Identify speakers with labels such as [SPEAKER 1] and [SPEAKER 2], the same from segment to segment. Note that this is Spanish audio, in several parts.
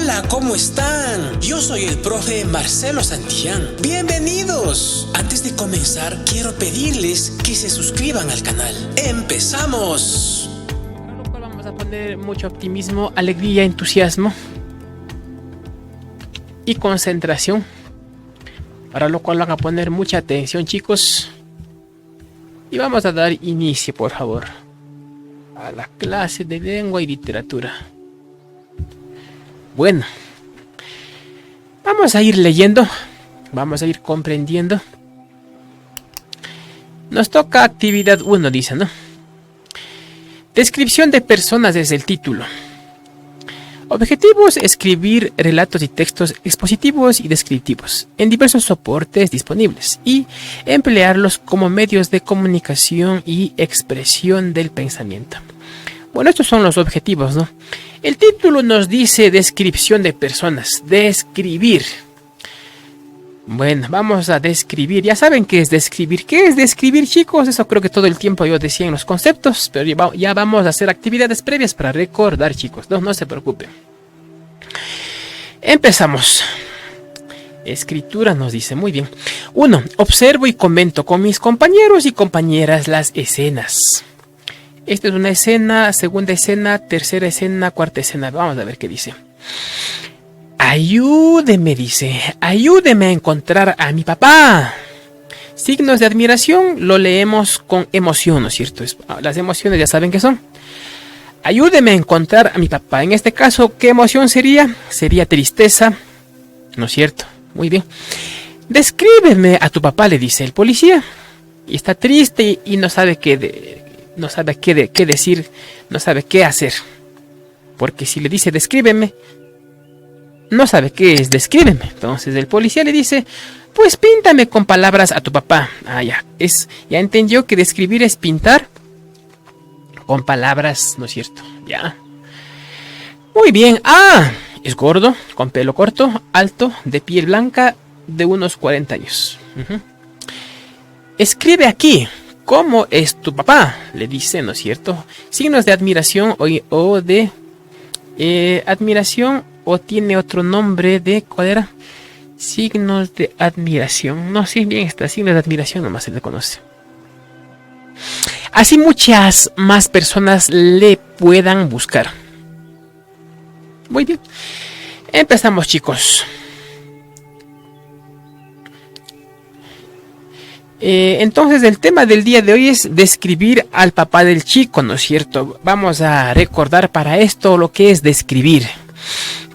[SPEAKER 1] Hola, ¿cómo están? Yo soy el profe Marcelo Santillán. Bienvenidos. Antes de comenzar, quiero pedirles que se suscriban al canal. ¡Empezamos!
[SPEAKER 2] Para lo cual vamos a poner mucho optimismo, alegría, entusiasmo y concentración. Para lo cual van a poner mucha atención, chicos. Y vamos a dar inicio, por favor, a la clase de lengua y literatura. Bueno, vamos a ir leyendo, vamos a ir comprendiendo. Nos toca actividad 1, dice, ¿no? Descripción de personas desde el título. Objetivos: escribir relatos y textos expositivos y descriptivos en diversos soportes disponibles y emplearlos como medios de comunicación y expresión del pensamiento. Bueno, estos son los objetivos, ¿no? El título nos dice descripción de personas, describir. Bueno, vamos a describir. Ya saben qué es describir. ¿Qué es describir, chicos? Eso creo que todo el tiempo yo decía en los conceptos, pero ya vamos a hacer actividades previas para recordar, chicos. No se preocupen. Empezamos. Escritura nos dice, muy bien. 1. Observo y comento con mis compañeros y compañeras las escenas. Esta es una escena, segunda escena, tercera escena, cuarta escena. Vamos a ver qué dice. Ayúdeme, dice. Ayúdeme a encontrar a mi papá. Signos de admiración lo leemos con emoción, ¿no es cierto? Las emociones ya saben qué son. Ayúdeme a encontrar a mi papá. En este caso, ¿qué emoción sería? Sería tristeza, ¿no es cierto? Muy bien. Descríbeme a tu papá, le dice el policía. Y está triste y no sabe qué decir, no sabe qué hacer. Porque si le dice descríbeme, no sabe qué es descríbeme. Entonces el policía le dice, pues píntame con palabras a tu papá. Ya entendió que describir es pintar con palabras, ¿no es cierto? Ya. Muy bien. Es gordo, con pelo corto, alto, de piel blanca, de unos 40 años. Escribe aquí. ¿Cómo es tu papá? Le dice, ¿no es cierto? Signos de admiración o de admiración, o tiene otro nombre de, ¿cuál era? Signos de admiración. No, sí, bien está. Signos de admiración nomás se le conoce. Así muchas más personas le puedan buscar. Muy bien. Empezamos, chicos. Entonces el tema del día de hoy es describir al papá del chico, ¿no es cierto? Vamos a recordar para esto lo que es describir.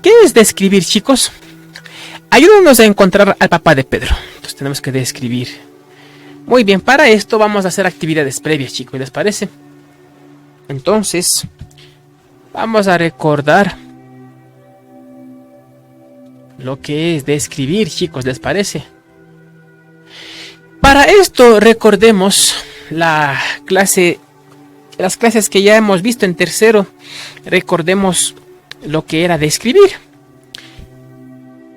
[SPEAKER 2] ¿Qué es describir, chicos? Ayúdanos a encontrar al papá de Pedro. Entonces tenemos que describir. Muy bien, para esto vamos a hacer actividades previas, chicos, ¿les parece? Entonces, vamos a recordar lo que es describir, chicos, ¿les parece? Para esto recordemos las clases que ya hemos visto en tercero. Recordemos lo que era describir.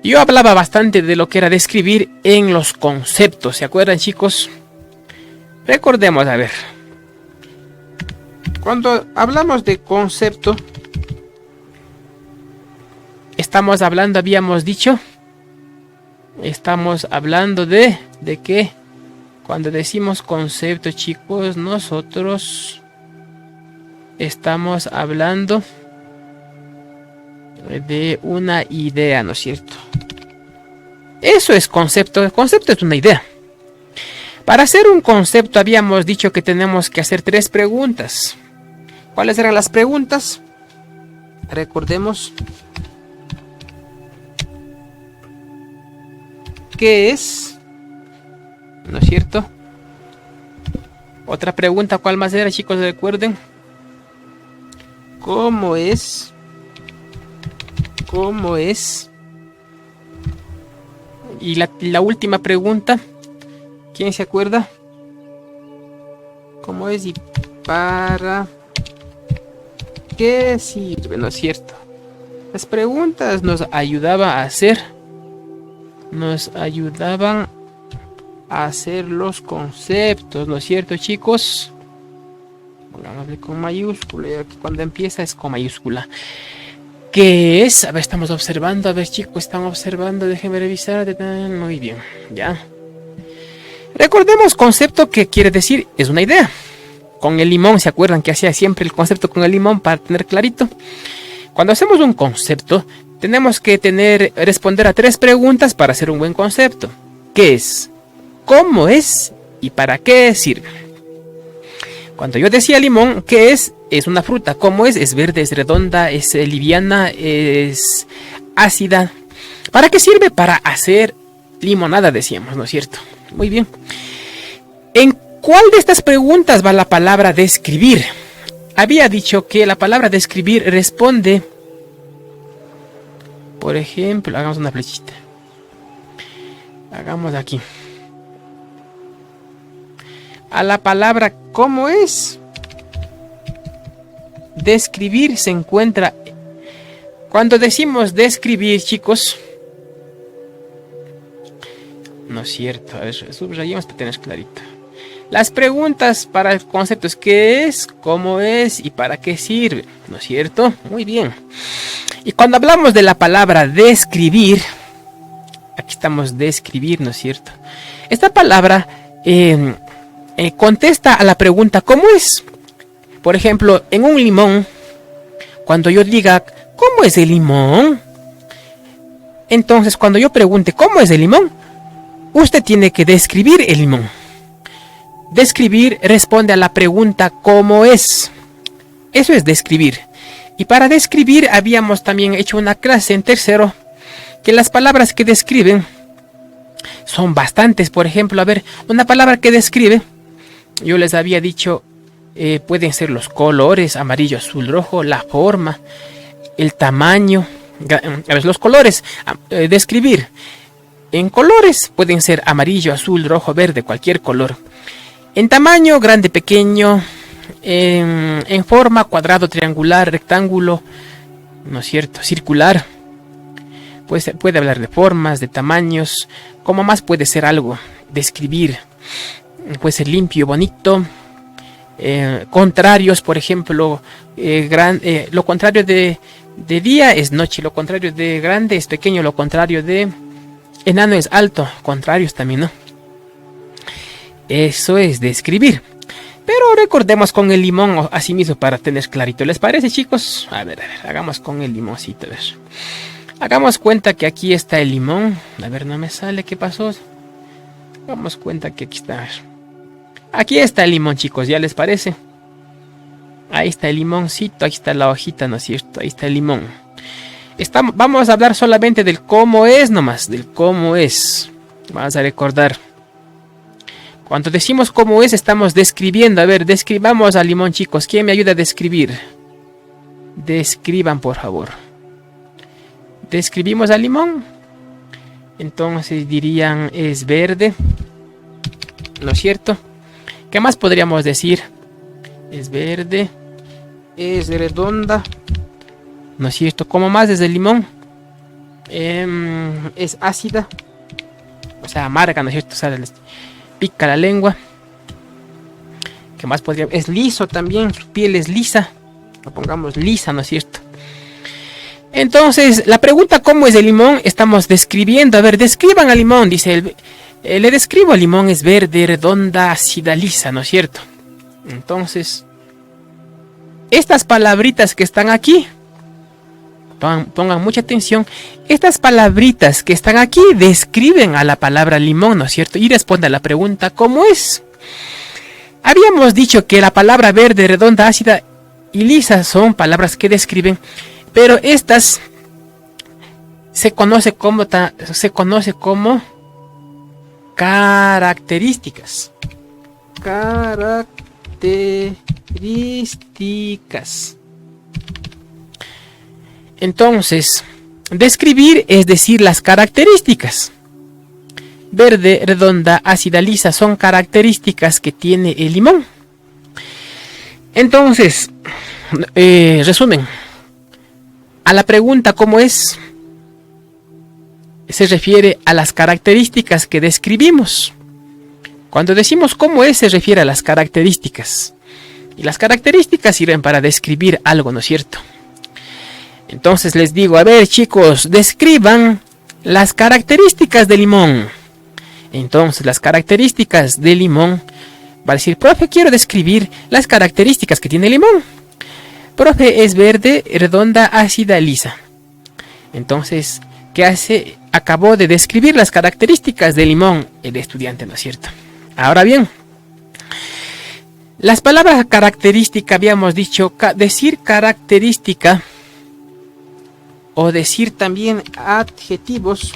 [SPEAKER 2] Yo hablaba bastante de lo que era describir en los conceptos, ¿se acuerdan, chicos? Recordemos, a ver. Cuando hablamos de concepto, estamos hablando, habíamos dicho, estamos hablando de qué. Cuando decimos concepto, chicos, nosotros estamos hablando de una idea, ¿no es cierto? Eso es concepto. El concepto es una idea. Para hacer un concepto habíamos dicho que tenemos que hacer 3 preguntas. ¿Cuáles eran las preguntas? Recordemos. ¿Qué es? ¿No es cierto? Otra pregunta, ¿cuál más era, chicos? Recuerden. ¿Cómo es? ¿Cómo es? Y la última pregunta, ¿quién se acuerda? ¿Cómo es y para qué sirve? ¿No es cierto? Las preguntas nos ayudaban a hacer los conceptos, ¿no es cierto, chicos? Pongámosle con mayúscula, y aquí cuando empieza es con mayúscula. ¿Qué es? A ver, estamos observando. A ver, chicos, están observando. Déjenme revisar. Muy bien, ya. Recordemos concepto, que quiere decir, es una idea. Con el limón, ¿se acuerdan que hacía siempre el concepto con el limón para tener clarito? Cuando hacemos un concepto, tenemos que responder a 3 preguntas para hacer un buen concepto. ¿Qué es? ¿Cómo es? ¿Y para qué sirve? Cuando yo decía limón, ¿qué es? Es una fruta. ¿Cómo es? Es verde, es redonda, es liviana, es ácida. ¿Para qué sirve? Para hacer limonada, decíamos, ¿no es cierto? Muy bien. ¿En cuál de estas preguntas va la palabra describir? Había dicho que la palabra describir responde, por ejemplo, hagamos una flechita. Hagamos aquí. A la palabra ¿cómo es? Describir se encuentra. Cuando decimos describir, chicos, no es cierto. A ver, subrayemos para tener clarito. Las preguntas para el concepto es ¿qué es? ¿Cómo es? ¿Y para qué sirve? ¿No es cierto? Muy bien. Y cuando hablamos de la palabra describir, aquí estamos describir, ¿no es cierto? Esta palabra contesta a la pregunta ¿cómo es? Por ejemplo, en un limón, cuando yo diga ¿cómo es el limón? Entonces, cuando yo pregunte ¿cómo es el limón? Usted tiene que describir el limón. Describir responde a la pregunta ¿cómo es? Eso es describir. Y para describir habíamos también hecho una clase en tercero, que las palabras que describen son bastantes. Por ejemplo, a ver, una palabra que describe, yo les había dicho, pueden ser los colores, amarillo, azul, rojo, la forma, el tamaño. A ver, los colores, describir. En colores pueden ser amarillo, azul, rojo, verde, cualquier color. En tamaño, grande, pequeño. En forma, cuadrado, triangular, rectángulo, ¿no es cierto? Circular. Pues puede hablar de formas, de tamaños. ¿Cómo más puede ser algo? Describir. Puede ser limpio, bonito. Contrarios, por ejemplo, lo contrario de día es noche, lo contrario de grande es pequeño, lo contrario de enano es alto, contrarios también, ¿no? Eso es describir. Pero recordemos con el limón así mismo para tener clarito. ¿Les parece, chicos? A ver, hagamos con el limoncito, a ver. Hagamos cuenta que aquí está el limón. A ver, no me sale, ¿qué pasó? Hagamos cuenta que aquí está. A ver. Aquí está el limón, chicos, ¿ya les parece? Ahí está el limoncito, aquí está la hojita, ¿no es cierto? Ahí está el limón. Vamos a hablar solamente del cómo es nomás, del cómo es. Vamos a recordar. Cuando decimos cómo es, estamos describiendo. A ver, describamos al limón, chicos. ¿Quién me ayuda a describir? Describan, por favor. Describimos al limón. Entonces dirían, es verde. ¿No es cierto? ¿Qué más podríamos decir? Es verde. Es redonda. ¿No es cierto? ¿Cómo más desde el limón? Es ácida. O sea, amarga, ¿no es cierto? O sea, pica la lengua. ¿Qué más podría? Es liso también, su piel es lisa. Lo pongamos lisa, ¿no es cierto? Entonces, la pregunta ¿cómo es el limón? Estamos describiendo. A ver, describan al limón, dice le describo al limón, es verde, redonda, ácida, lisa, ¿no es cierto? Entonces, estas palabritas que están aquí, pongan mucha atención. Estas palabritas que están aquí describen a la palabra limón, ¿no es cierto? Y responde a la pregunta ¿cómo es? Habíamos dicho que la palabra verde, redonda, ácida y lisa son palabras que describen, pero estas se conoce como características. Características. Entonces, describir es decir las características. Verde, redonda, ácida, lisa son características que tiene el limón. Entonces, resumen. A la pregunta ¿cómo es? Se refiere a las características que describimos. Cuando decimos ¿cómo es? Se refiere a las características. Y las características sirven para describir algo, ¿no es cierto? Entonces les digo, a ver chicos, describan las características del limón. Entonces las características del limón, va a decir, profe, quiero describir las características que tiene el limón. Profe, es verde, redonda, ácida, lisa. Entonces, ¿qué hace? Acabó de describir las características del limón el estudiante, ¿no es cierto? Ahora bien, las palabras característica, habíamos dicho, decir característica o decir también adjetivos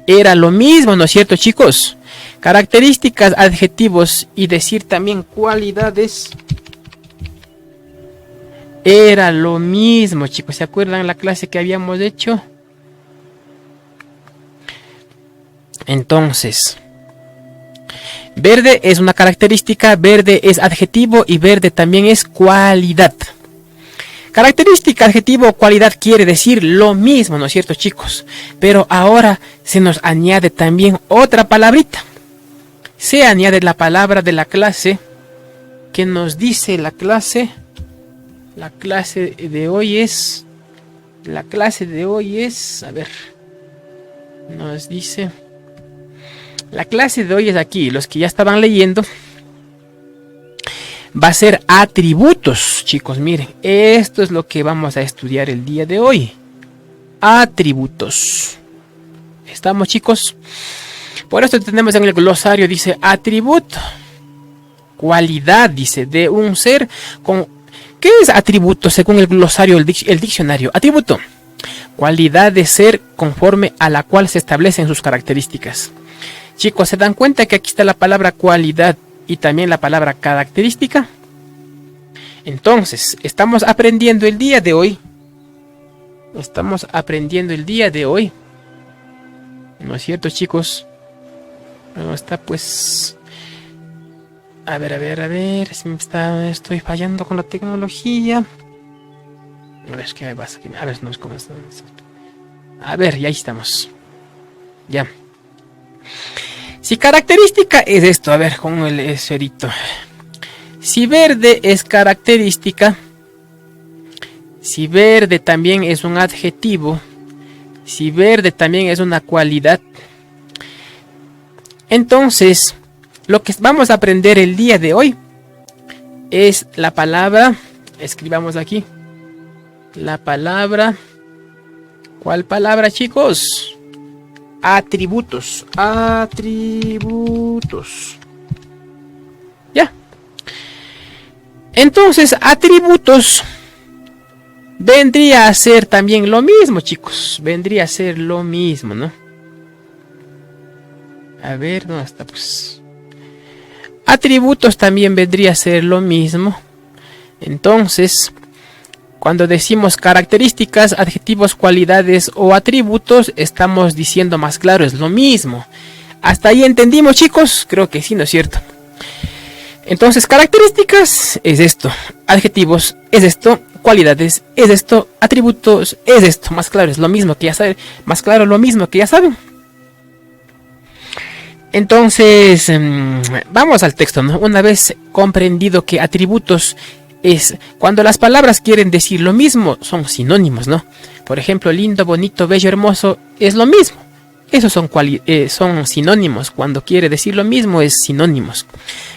[SPEAKER 2] era lo mismo, ¿no es cierto, chicos? Características, adjetivos y decir también cualidades era lo mismo, chicos. ¿Se acuerdan la clase que habíamos hecho? Entonces, verde es una característica, verde es adjetivo y verde también es cualidad. Característica, adjetivo o cualidad quiere decir lo mismo, ¿no es cierto, chicos? Pero ahora se nos añade también otra palabrita. Se añade la palabra de la clase que nos dice la clase. La clase de hoy es... a ver, nos dice... La clase de hoy es aquí, los que ya estaban leyendo. Va a ser atributos, chicos, miren. Esto es lo que vamos a estudiar el día de hoy. Atributos. ¿Estamos, chicos? Por eso tenemos en el glosario, dice atributo. Cualidad, dice, de un ser con... ¿Qué es atributo según el glosario, el diccionario? Atributo. Cualidad de ser conforme a la cual se establecen sus características. Chicos, ¿se dan cuenta que aquí está la palabra cualidad y también la palabra característica? Entonces, estamos aprendiendo el día de hoy. ¿No es cierto, chicos? No está, pues... A ver, si estoy fallando con la tecnología. A ver, ¿qué me pasa? A ver, no es como esto. A ver, ya estamos. Ya. Si característica es esto, a ver, con el esferito. Si verde es característica, si verde también es un adjetivo, si verde también es una cualidad, entonces lo que vamos a aprender el día de hoy es la palabra, escribamos aquí, la palabra, ¿cuál palabra, chicos? Atributos. Ya. Entonces, atributos vendría a ser también lo mismo, chicos. Vendría a ser lo mismo, ¿no? A ver, ¿dónde está? Pues atributos también vendría a ser lo mismo. Entonces, cuando decimos características, adjetivos, cualidades o atributos, estamos diciendo más claro, es lo mismo. ¿Hasta ahí entendimos, chicos? Creo que sí, ¿no es cierto? Entonces, características es esto, adjetivos es esto, cualidades es esto, atributos es esto. Más claro, es lo mismo que ya saben. Más claro, lo mismo que ya saben. Entonces, vamos al texto, ¿no? Una vez comprendido que atributos es cuando las palabras quieren decir lo mismo, son sinónimos, ¿no? Por ejemplo, lindo, bonito, bello, hermoso, es lo mismo. Esos son sinónimos. Cuando quiere decir lo mismo, es sinónimos.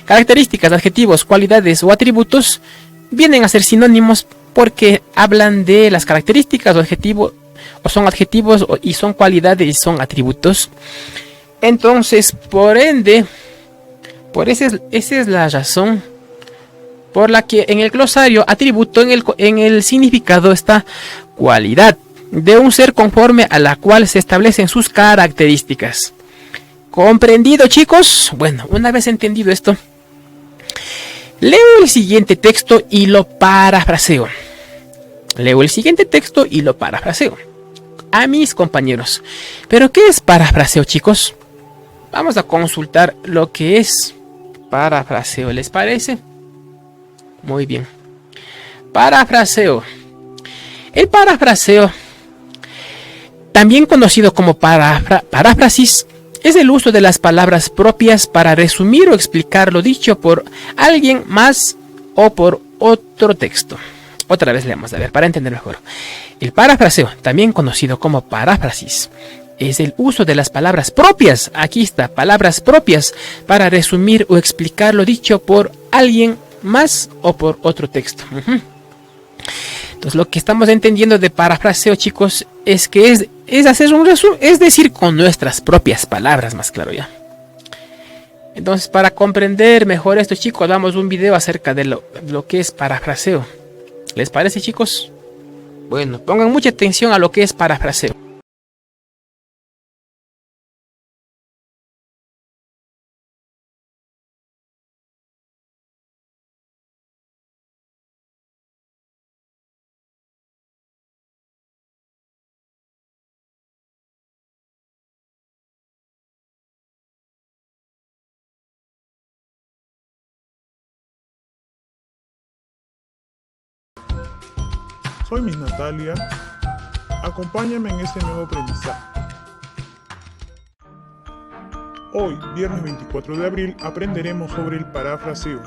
[SPEAKER 2] Características, adjetivos, cualidades o atributos vienen a ser sinónimos porque hablan de las características o adjetivos, o son adjetivos y son cualidades y son atributos. Entonces, por ende, esa es la razón por la que en el glosario atributo en el significado está cualidad de un ser conforme a la cual se establecen sus características. ¿Comprendido, chicos? Bueno, una vez entendido esto, leo el siguiente texto y lo parafraseo. A mis compañeros. ¿Pero qué es parafraseo, chicos? Vamos a consultar lo que es parafraseo, ¿les parece? Muy bien. Parafraseo. El parafraseo, también conocido como paráfrasis, es el uso de las palabras propias para resumir o explicar lo dicho por alguien más o por otro texto. Otra vez leemos, a ver, para entender mejor. El parafraseo, también conocido como paráfrasis, es el uso de las palabras propias, aquí está, palabras propias, para resumir o explicar lo dicho por alguien más o por otro texto. Entonces, lo que estamos entendiendo de parafraseo, chicos, es que es hacer un resumen, es decir, con nuestras propias palabras, más claro ya. Entonces, para comprender mejor esto, chicos, damos un video acerca de lo que es parafraseo. ¿Les parece, chicos? Bueno, pongan mucha atención a lo que es parafraseo.
[SPEAKER 3] Soy Miss Natalia. Acompáñame en este nuevo aprendizaje. Hoy, viernes 24 de abril, aprenderemos sobre el parafraseo.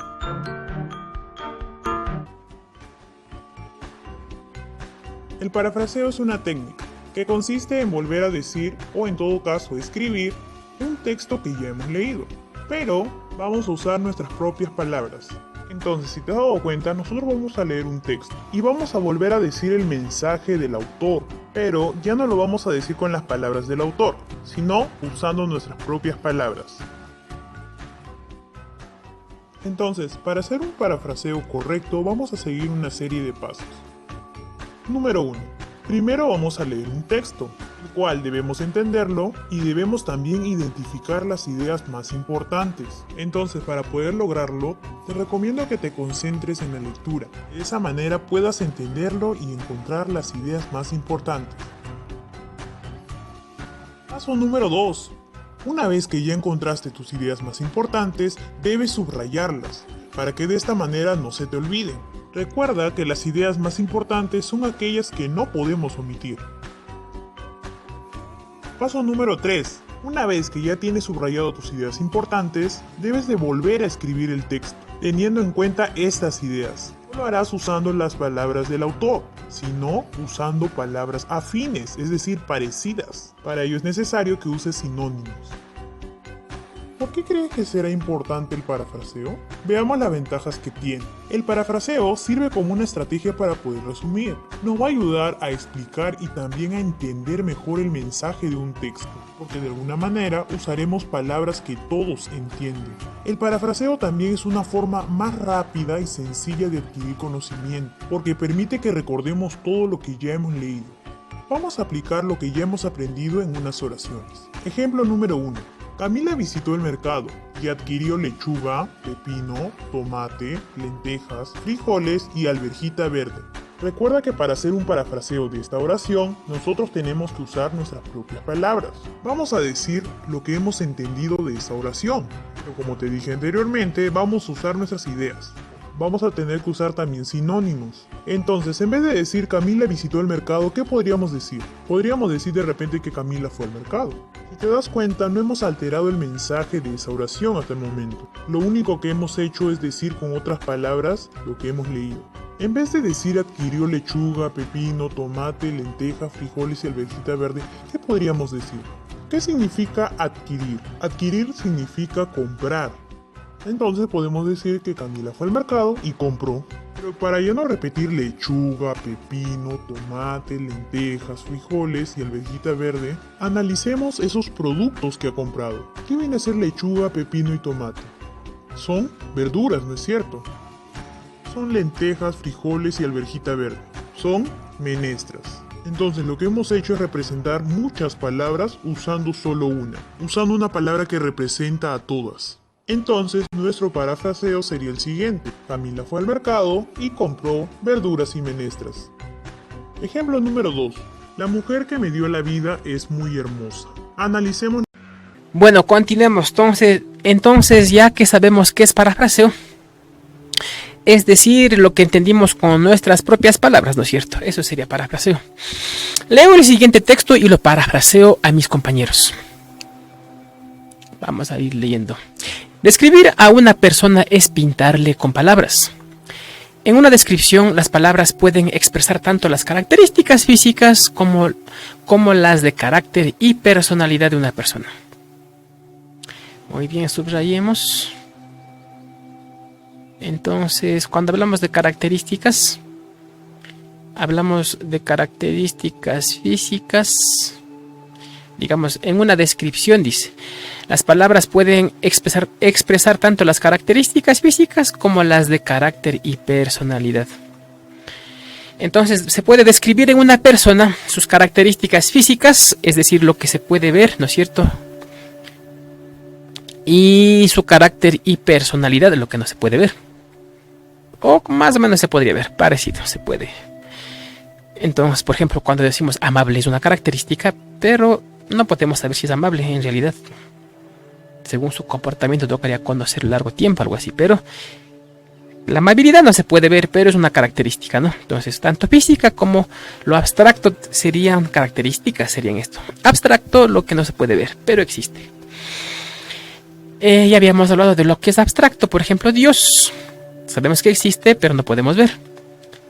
[SPEAKER 3] El parafraseo es una técnica que consiste en volver a decir, o en todo caso escribir, un texto que ya hemos leído, pero vamos a usar nuestras propias palabras. Entonces, si te has dado cuenta, nosotros vamos a leer un texto y vamos a volver a decir el mensaje del autor, pero ya no lo vamos a decir con las palabras del autor, sino usando nuestras propias palabras. Entonces, para hacer un parafraseo correcto, vamos a seguir una serie de pasos. Número 1. Primero vamos a leer un texto, el cual debemos entenderlo y debemos también identificar las ideas más importantes. Entonces, para poder lograrlo, te recomiendo que te concentres en la lectura. De esa manera puedas entenderlo y encontrar las ideas más importantes. Paso número 2. Una vez que ya encontraste tus ideas más importantes, debes subrayarlas, para que de esta manera no se te olviden. Recuerda que las ideas más importantes son aquellas que no podemos omitir. Paso número 3. Una vez que ya tienes subrayado tus ideas importantes, debes de volver a escribir el texto, teniendo en cuenta estas ideas. No lo harás usando las palabras del autor, sino usando palabras afines, es decir, parecidas. Para ello es necesario que uses sinónimos. ¿Por qué crees que será importante el parafraseo? Veamos las ventajas que tiene. El parafraseo sirve como una estrategia para poder resumir. Nos va a ayudar a explicar y también a entender mejor el mensaje de un texto, porque de alguna manera usaremos palabras que todos entienden. El parafraseo también es una forma más rápida y sencilla de adquirir conocimiento, porque permite que recordemos todo lo que ya hemos leído. Vamos a aplicar lo que ya hemos aprendido en unas oraciones. Ejemplo número 1. Camila visitó el mercado y adquirió lechuga, pepino, tomate, lentejas, frijoles y alverjita verde. Recuerda que para hacer un parafraseo de esta oración, nosotros tenemos que usar nuestras propias palabras. Vamos a decir lo que hemos entendido de esa oración, pero como te dije anteriormente, vamos a usar nuestras ideas. Vamos a tener que usar también sinónimos. Entonces, en vez de decir Camila visitó el mercado, ¿qué podríamos decir? Podríamos decir de repente que Camila fue al mercado. Si te das cuenta, no hemos alterado el mensaje de esa oración hasta el momento. Lo único que hemos hecho es decir con otras palabras lo que hemos leído. En vez de decir adquirió lechuga, pepino, tomate, lenteja, frijoles y alverjita verde, ¿qué podríamos decir? ¿Qué significa adquirir? Adquirir significa comprar. Entonces podemos decir que Camila fue al mercado y compró. Pero para ya no repetir lechuga, pepino, tomate, lentejas, frijoles y alverjita verde, analicemos esos productos que ha comprado. ¿Qué viene a ser lechuga, pepino y tomate? Son verduras, ¿no es cierto? Son lentejas, frijoles y alverjita verde. Son menestras. Entonces lo que hemos hecho es representar muchas palabras usando solo una. Usando una palabra que representa a todas. Entonces, nuestro parafraseo sería el siguiente. Camila fue al mercado y compró verduras y menestras. Ejemplo número 2. La mujer que me dio la vida es muy hermosa. Analicemos.
[SPEAKER 2] Bueno, continuemos. Entonces, ya que sabemos qué es parafraseo, es decir, lo que entendimos con nuestras propias palabras, ¿no es cierto? Eso sería parafraseo. Leo el siguiente texto y lo parafraseo a mis compañeros. Vamos a ir leyendo. Describir a una persona es pintarle con palabras. En una descripción, las palabras pueden expresar tanto las características físicas como las de carácter y personalidad de una persona. Muy bien, subrayemos. Entonces, cuando hablamos de características, hablamos de características físicas. Digamos, en una descripción dice, las palabras pueden expresar tanto las características físicas como las de carácter y personalidad. Entonces, se puede describir en una persona sus características físicas, es decir, lo que se puede ver, ¿no es cierto? Y su carácter y personalidad, lo que no se puede ver. O más o menos se podría ver, parecido, se puede. Entonces, por ejemplo, cuando decimos amable es una característica, pero no podemos saber si es amable en realidad. Según su comportamiento tocaría conocer largo tiempo, algo así, pero la amabilidad no se puede ver, pero es una característica, ¿no? Entonces, tanto física como lo abstracto serían características, serían esto. Abstracto, lo que no se puede ver, pero existe. Ya habíamos hablado de lo que es abstracto, por ejemplo, Dios. Sabemos que existe, pero no podemos ver.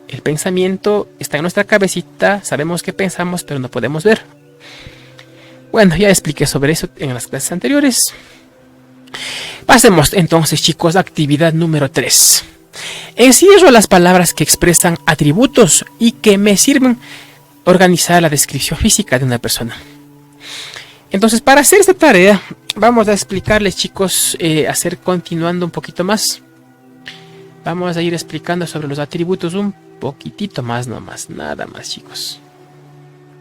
[SPEAKER 2] El pensamiento está en nuestra cabecita, sabemos que pensamos, pero no podemos ver. Bueno, ya expliqué sobre eso en las clases anteriores. Pasemos entonces, chicos, a actividad número 3. Encierro las palabras que expresan atributos y que me sirven organizar la descripción física de una persona. Entonces, para hacer esta tarea, vamos a explicarles, chicos, continuando un poquito más. Vamos a ir explicando sobre los atributos un poquitito más, no más, nada más, chicos.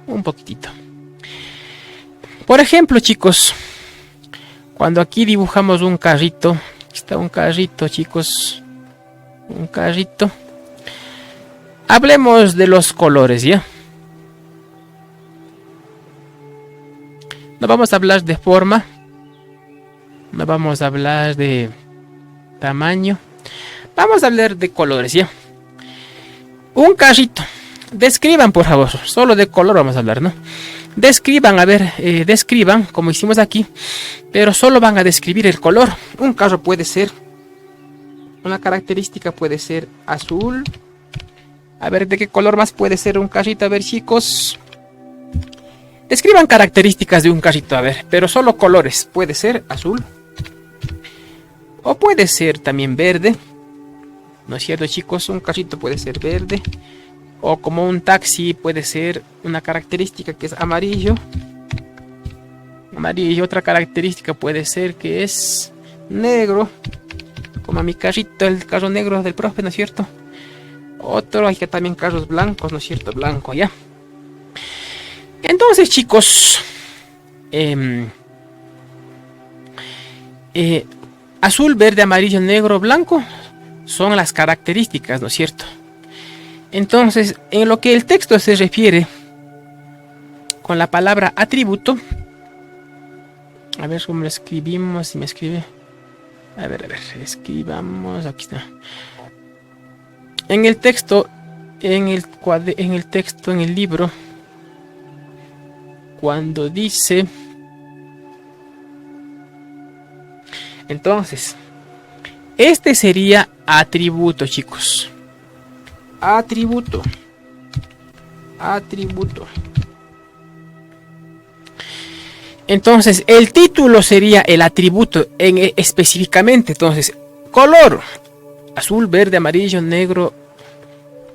[SPEAKER 2] Un poquitito. Por ejemplo, chicos, cuando aquí dibujamos un carrito, aquí está un carrito, chicos, un carrito. Hablemos de los colores, ¿ya? No vamos a hablar de forma, no vamos a hablar de tamaño, vamos a hablar de colores, ¿ya? Un carrito, describan por favor, solo de color vamos a hablar, ¿no? Describan, a ver, describan como hicimos aquí, pero solo van a describir el color. Un carro puede ser, una característica puede ser azul. A ver, ¿de qué color más puede ser un carrito? A ver, chicos. Describan características de un carrito, a ver, pero solo colores. Puede ser azul. O puede ser también verde. ¿No es cierto, chicos? Un carrito puede ser verde. O como un taxi puede ser una característica que es amarillo. Amarillo. Otra característica puede ser que es negro. Como mi carrito, el carro negro del profe, ¿no es cierto? Otro, hay que también carros blancos, ¿no es cierto? Blanco, ya. Entonces, chicos, azul, verde, amarillo, negro, blanco son las características, ¿no es cierto? Entonces, en lo que el texto se refiere con la palabra atributo, a ver cómo lo escribimos, si me escribe. A ver, escribamos, aquí está. En el texto, en el libro, cuando dice, entonces, este sería atributo, chicos. Atributo. Entonces, el título sería el atributo específicamente. Entonces, color, azul, verde, amarillo, negro,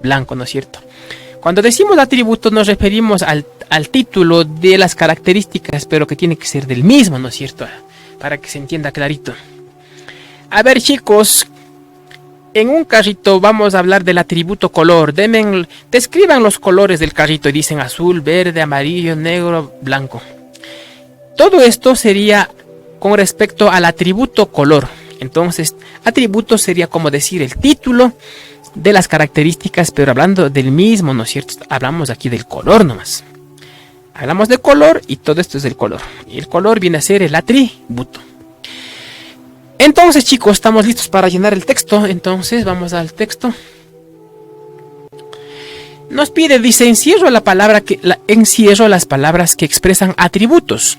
[SPEAKER 2] blanco, ¿no es cierto? Cuando decimos atributo nos referimos al título de las características, pero que tiene que ser del mismo, ¿no es cierto? Para que se entienda clarito. A ver, chicos, en un carrito vamos a hablar del atributo color. Describan los colores del carrito y dicen azul, verde, amarillo, negro, blanco. Todo esto sería con respecto al atributo color. Entonces, atributo sería como decir el título de las características, pero hablando del mismo, ¿no es cierto? Hablamos aquí del color nomás. Hablamos de color y todo esto es del color. Y el color viene a ser el atributo. Entonces, chicos, estamos listos para llenar el texto. Entonces, vamos al texto. Nos pide, dice, encierro las palabras que expresan atributos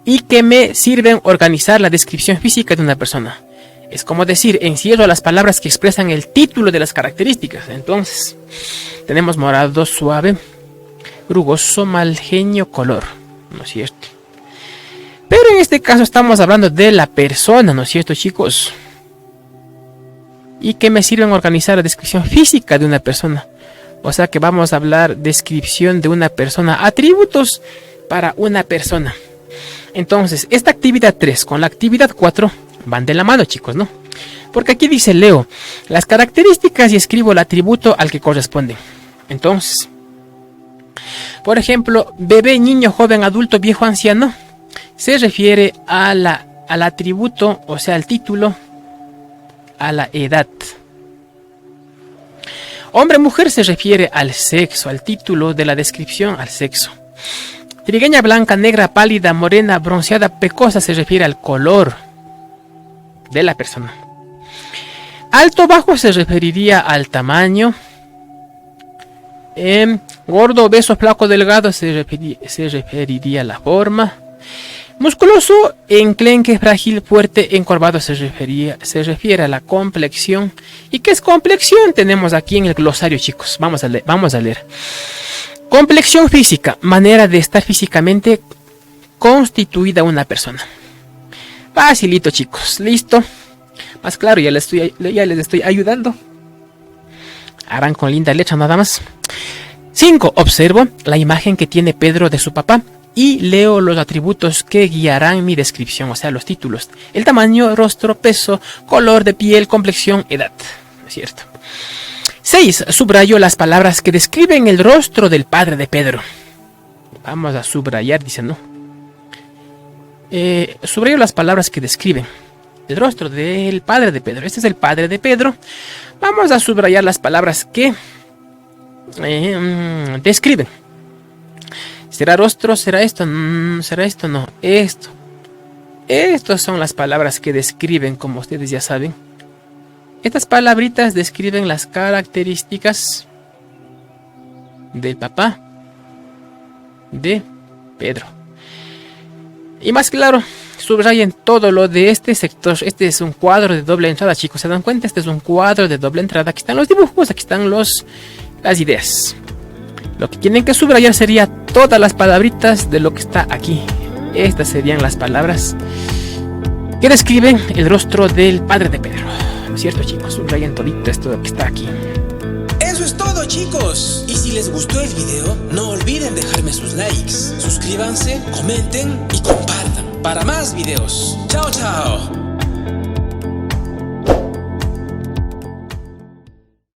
[SPEAKER 2] y que me sirven organizar la descripción física de una persona. Es como decir, encierro las palabras que expresan el título de las características. Entonces, tenemos morado, suave, rugoso, mal genio, color, ¿no es cierto? Pero en este caso estamos hablando de la persona, ¿no es cierto, chicos? ¿Y qué me sirven organizar la descripción física de una persona? O sea que vamos a hablar descripción de una persona, atributos para una persona. Entonces, esta actividad 3 con la actividad 4 van de la mano, chicos, ¿no? Porque aquí dice, leo las características y escribo el atributo al que corresponde. Entonces, por ejemplo, bebé, niño, joven, adulto, viejo, anciano, se refiere al atributo, o sea, al título, a la edad. Hombre, mujer se refiere al sexo, al título de la descripción, al sexo. Trigueña, blanca, negra, pálida, morena, bronceada, pecosa se refiere al color de la persona. Alto, bajo se referiría al tamaño. Gordo, obeso, flaco, delgado se referiría a la forma. Musculoso, enclenque, frágil, fuerte, encorvado se refiere a la complexión. ¿Y qué es complexión? Tenemos aquí en el glosario, chicos. Vamos a leer. Complexión física, manera de estar físicamente constituida una persona. Facilito, chicos. Listo. Más claro, ya les estoy ayudando. Harán con linda letra nada más. 5. Observo la imagen que tiene Pedro de su papá y leo los atributos que guiarán mi descripción, o sea, los títulos. El tamaño, rostro, peso, color de piel, complexión, edad. ¿Es cierto? 6. Subrayo las palabras que describen el rostro del padre de Pedro. Vamos a subrayar, dice, ¿no? Subrayo las palabras que describen el rostro del padre de Pedro. Este es el padre de Pedro. Vamos a subrayar las palabras que describen. ¿Será rostro? ¿Será esto? ¿Será esto? No, esto. Estas son las palabras que describen, como ustedes ya saben. Estas palabritas describen las características del papá de Pedro. Y más claro, subrayen todo lo de este sector. Este es un cuadro de doble entrada, chicos. ¿Se dan cuenta? Este es un cuadro de doble entrada. Aquí están los dibujos, aquí están las ideas. Lo que tienen que subrayar sería todas las palabritas de lo que está aquí. Estas serían las palabras que describen el rostro del padre de Pedro. ¿No es cierto, chicos? Subrayen todito esto que está aquí.
[SPEAKER 1] Eso es todo, chicos. Y si les gustó el video, no olviden dejarme sus likes. Suscríbanse, comenten y compartan para más videos. Chao, chao.